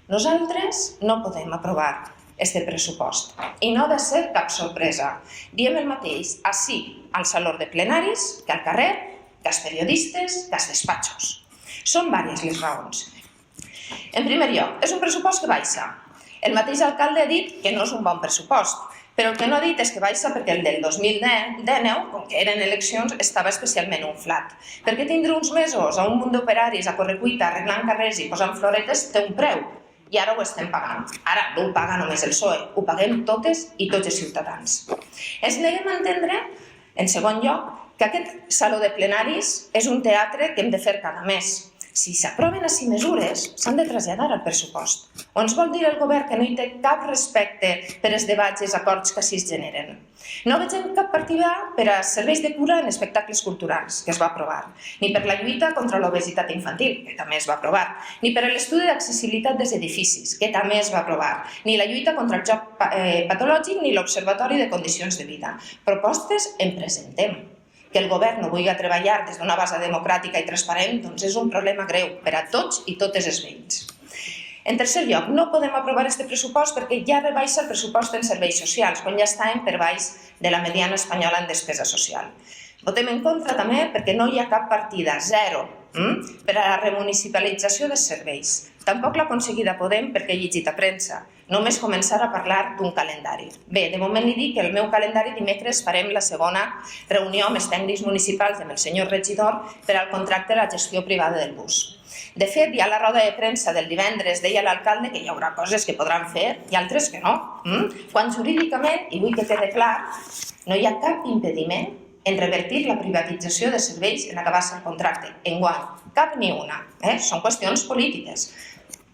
Nosaltres no podem aprovar este pressupost i no ha de ser cap sorpresa. Diem el mateix ací, al saló de plenaris, que al carrer, que als periodistes, que als despatxos. Són diverses les raons. En primer lloc, és un pressupost que baixa. El mateix alcalde ha dit que no és un bon pressupost, però el que no ha dit és que baixa perquè el del 2019, com que eren eleccions, estava especialment inflat. Perquè tindre uns mesos a un munt d'operaris a correcuita, arreglant carrers i posant floretes, té un preu. I ara ho estem pagant. Ara no ho paga només el PSOE, ho paguem totes i tots els ciutadans. Ens neguem a entendre, en segon lloc, que aquest saló de plenaris és un teatre que hem de fer cada mes. Si s'aproven així mesures, s'han de traslladar al pressupost. O ens vol dir el govern que no hi té cap respecte per als debats i els acords que així es generen. No vegem cap partida per a serveis de cura en espectacles culturals, que es va aprovar, ni per la lluita contra l'obesitat infantil, que també es va aprovar, ni per a l'estudi d'accessibilitat dels edificis, que també es va aprovar, ni la lluita contra el joc patològic ni l'Observatori de Condicions de Vida. Propostes en presentem. Que el govern no vulgui treballar des d'una base democràtica i transparent doncs és un problema greu per a tots i totes els veïns. En tercer lloc, no podem aprovar aquest pressupost perquè ja rebaixa el pressupost en serveis socials, quan ja estàvem per baix de la mediana espanyola en despesa social. Votem en contra també perquè no hi ha cap partida, zero, per a la remunicipalització dels serveis. Tampoc l'ha aconseguida Podem perquè he llegit a premsa. Només començar a parlar d'un calendari. Bé, de moment li dic que el meu calendari dimecres farem la segona reunió amb els tècnics municipals amb el senyor regidor per al contracte de la gestió privada del bus. De fet, ja a la roda de premsa del divendres deia l'alcalde que hi haurà coses que podran fer i altres que no. Quan jurídicament, i vull que quede clar, no hi ha cap impediment en revertir la privatització de serveis en acabar-se el contracte. Enguany, cap ni una. Són qüestions polítiques.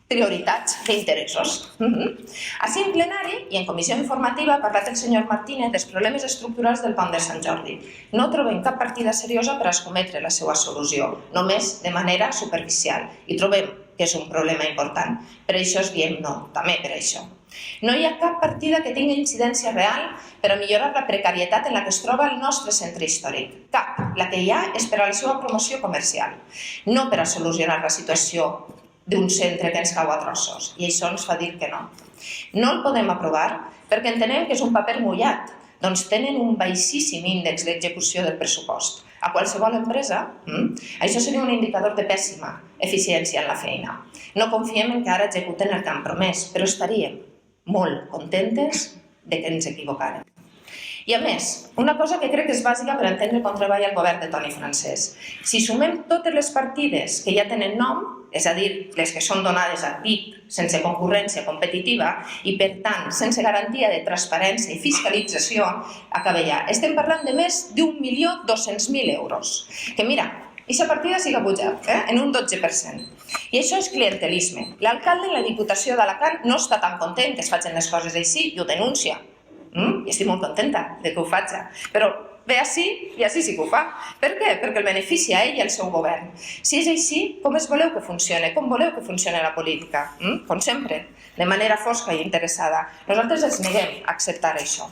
Prioritats d'interessos. Així en plenari i en comissió informativa ha parlat el senyor Martínez dels problemes estructurals del pont de Sant Jordi. No trobem cap partida seriosa per a escometre la seva solució, només de manera superficial. I trobem que és un problema important. Per això es diem no, també per això. No hi ha cap partida que tingui incidència real per a millorar la precarietat en la que es troba el nostre centre històric. Cap. La que hi ha és per a la seva promoció comercial, no per a solucionar la situació d'un centre que ens cau a trossos, i això ens fa dir que no. No el podem aprovar perquè entenem que és un paper mullat, doncs tenen un baixíssim índex d'execució del pressupost. A qualsevol empresa, això seria un indicador de pèssima eficiència en la feina. No confiem en que ara executen el que han promès, però estaríem molt contentes de que ens equivocarem. I a més, una cosa que crec que és bàsica per entendre com treballa el govern de Toni Francesc. Si sumem totes les partides que ja tenen nom, és a dir, les que són donades a dit sense concurrència competitiva i, per tant, sense garantia de transparència i fiscalització, acaba ja. Estem parlant de més d'1.200.000 euros. Que mira, aquesta partida sí que ha pujat, en un 12%. I això és clientelisme. L'alcalde en la Diputació d'Alacant no està tan content que es facin les coses així i ho denuncia. I estic molt contenta que ho faci. Però ve així i així sí que ho fa. Per què? Perquè el beneficia a ell i al seu govern. Si és així, com es voleu que funcioni? Com voleu que funcioni la política? Com sempre, de manera fosca i interessada. Nosaltres ens neguem a acceptar això.